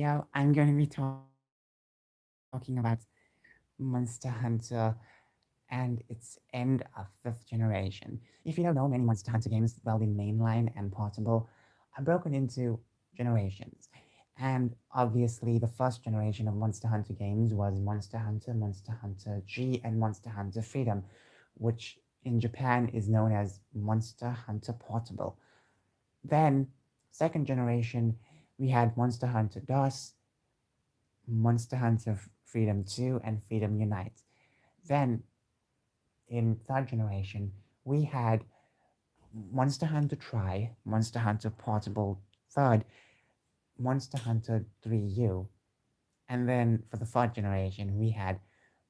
I'm going to be talking about Monster Hunter and its end of fifth generation. If you don't know, many Monster Hunter games, well, the mainline and portable, are broken into generations. And obviously, the first generation of Monster Hunter games was Monster Hunter, Monster Hunter G, and Monster Hunter Freedom, which in Japan is known as Monster Hunter Portable. Then, second generation, we had Monster Hunter DOS, Monster Hunter Freedom 2, and Freedom Unite. Then, in third generation, we had Monster Hunter Tri, Monster Hunter Portable Third, Monster Hunter 3U. And then for the fourth generation, we had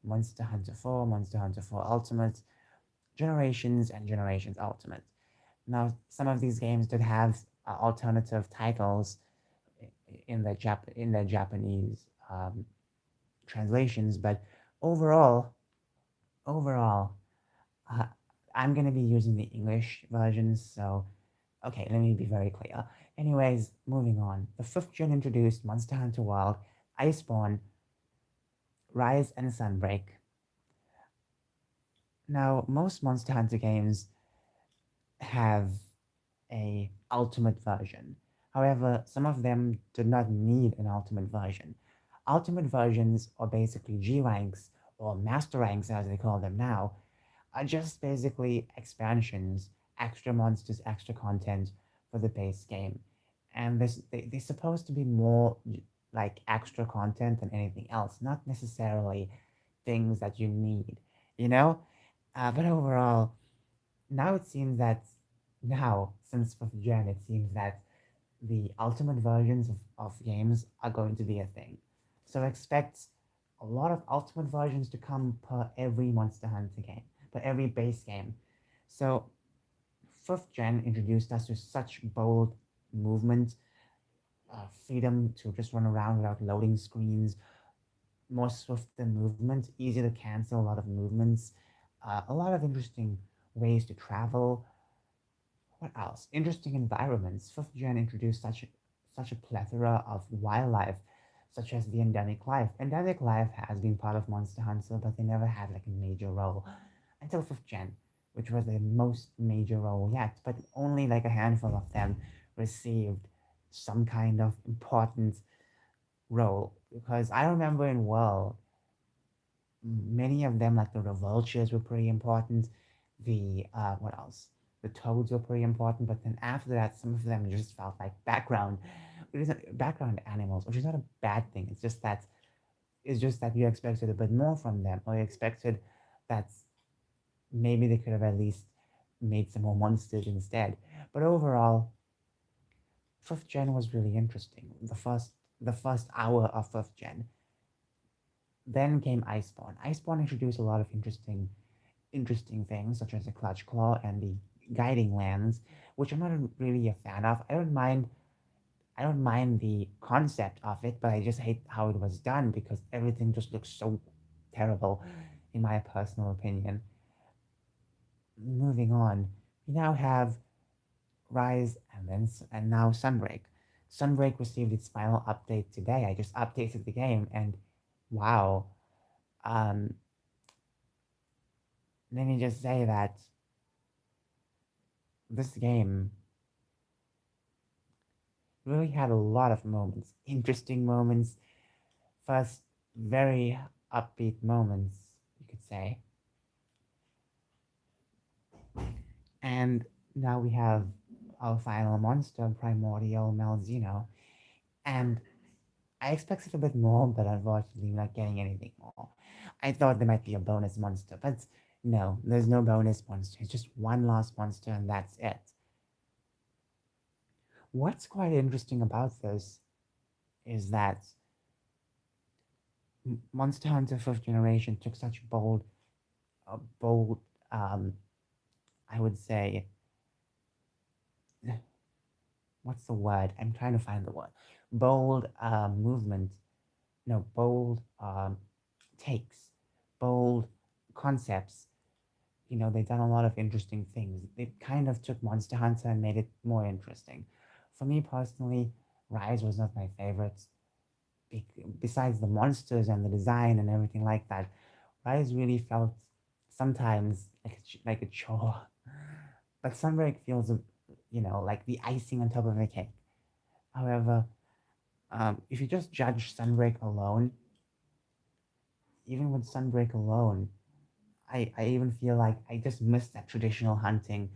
Monster Hunter 4, Monster Hunter 4 Ultimate, Generations, and Generations Ultimate. Now, some of these games did have alternative titles in their Japanese translations, but overall, overall, uh, I'm gonna be using the English versions. So, okay, let me be very clear. Anyways, moving on. The fifth gen introduced Monster Hunter World, Iceborne, Rise, and Sunbreak. Now, most Monster Hunter games have a ultimate version. However, some of them do not need an ultimate version. Ultimate versions, or basically G ranks, or master ranks as they call them now, are just basically expansions, extra monsters, extra content for the base game. And they're supposed to be more like extra content than anything else, not necessarily things that you need, you know? But overall, now it seems that now, since 5th gen, it seems that the ultimate versions of games are going to be a thing. So expect a lot of ultimate versions to come per every Monster Hunter game, per every base game. So 5th gen introduced us to such bold movement, freedom to just run around without loading screens, more swifter movement, easier to cancel a lot of movements, a lot of interesting ways to travel. What else? Interesting environments. 5th gen introduced such a plethora of wildlife, such as the endemic life. Endemic life has been part of Monster Hunter, but they never had like a major role until 5th gen, which was the most major role yet. But only like a handful of them received some kind of important role. Because I remember in World, many of them, like the vultures, were pretty important. The what else? The toads were pretty important, but then after that, some of them just felt like background, background animals, which is not a bad thing. It's just that you expected a bit more from them, or you expected that maybe they could have at least made some more monsters instead. But overall, 5th gen was really interesting. The first hour of 5th gen. Then came Iceborne. Iceborne introduced a lot of interesting things, such as the Clutch Claw and the Guiding Lands, which I'm not really a fan of. I don't mind the concept of it, but I just hate how it was done because everything just looks so terrible, in my personal opinion. Moving on, we now have Rise and now Sunbreak. Sunbreak received its final update today. I just updated the game and wow. Um, Let me just say that this game really had a lot of moments, interesting moments, first, very upbeat moments, you could say. And now we have our final monster, Primordial Malzeno. And I expected a bit more, but unfortunately, not getting anything more. I thought there might be a bonus monster, but no, there's no bonus monster. It's just one last monster, and that's it. What's quite interesting about this is that Monster Hunter 5th Generation took such bold, um, I would say, what's the word? I'm trying to find the word. Bold movement, no, bold takes, bold concepts. They've done a lot of interesting things. They kind of took Monster Hunter and made it more interesting. For me personally, Rise was not my favorite. besides the monsters and the design and everything like that, Rise really felt sometimes like a chore. But Sunbreak feels, like the icing on top of the cake. However, if you just judge Sunbreak alone, even with Sunbreak alone, I even feel like I just miss that traditional hunting.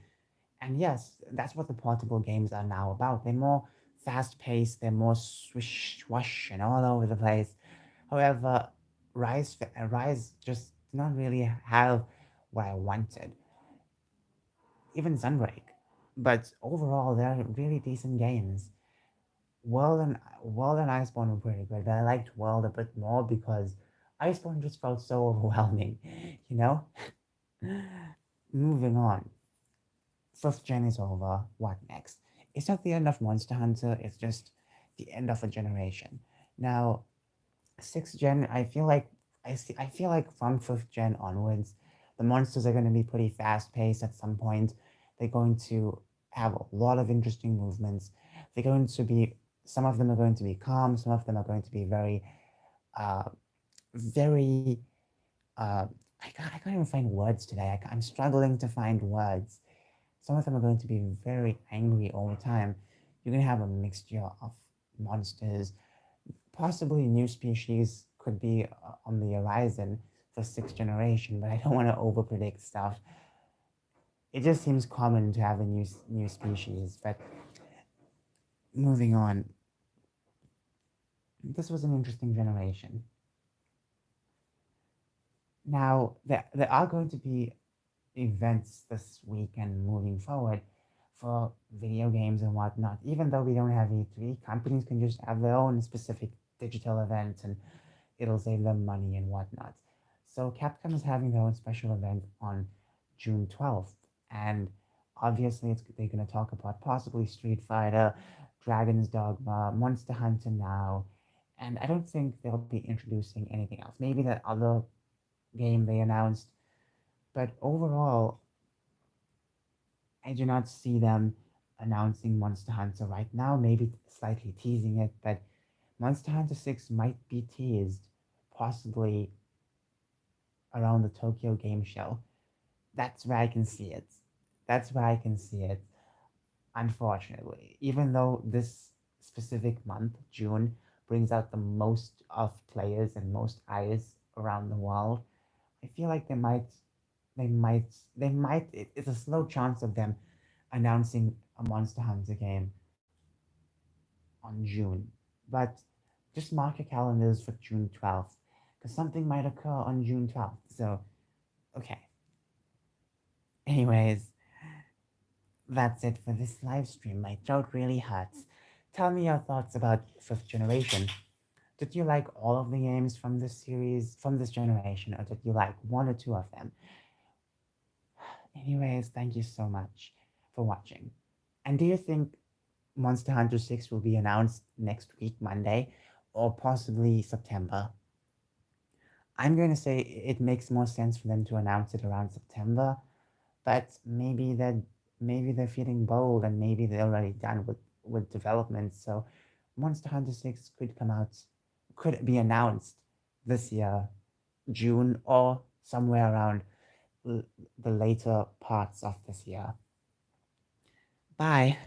And yes, that's what the portable games are now about. They're more fast paced, they're more swish, swash, and all over the place. However, Rise just did not really have what I wanted, even Sunbreak. But overall, they're really decent games. World and Iceborne were pretty good, but I liked World a bit more because Iceborne just felt so overwhelming, you know? Moving on. Fifth gen is over. What next? It's not the end of Monster Hunter, it's just the end of a generation. Now, sixth gen, I feel like from fifth gen onwards, the monsters are going to be pretty fast paced at some point. They're going to have a lot of interesting movements. They're going to be Some of them are going to be calm. Some of them are going to be uh, very. Uh, I can't even find words today. I'm struggling to find words. Some of them are going to be very angry all the time. You're going to have a mixture of monsters. Possibly new species could be on the horizon for sixth generation, but I don't want to overpredict stuff. It just seems common to have a new species. But moving on, this was an interesting generation. Now there are going to be events this week and moving forward for video games and whatnot. Even though we don't have E3, companies can just have their own specific digital events and it'll save them money and whatnot. So Capcom is having their own special event on June 12th, and obviously they're going to talk about possibly Street Fighter, Dragon's Dogma, Monster Hunter now, and I don't think they'll be introducing anything else. Maybe that other game they announced, but overall, I do not see them announcing Monster Hunter right now. Maybe slightly teasing it, but Monster Hunter 6 might be teased, possibly around the Tokyo Game Show. That's where I can see it. That's where I can see it, unfortunately. Even though this specific month, June, brings out the most of players and most eyes around the world, I feel like it's a slow chance of them announcing a Monster Hunter game on June. But just mark your calendars for June 12th, because something might occur on June 12th. So, okay. Anyways, that's it for this live stream. My throat really hurts. Tell me your thoughts about fifth generation. Did you like all of the games from this series, from this generation, or did you like one or two of them? Anyways, thank you so much for watching. And do you think Monster Hunter 6 will be announced next week, Monday, or possibly September? I'm going to say it makes more sense for them to announce it around September, but maybe they're feeling bold and maybe they're already done with development. So Monster Hunter 6 could be announced this year, June, or somewhere around the later parts of this year. Bye.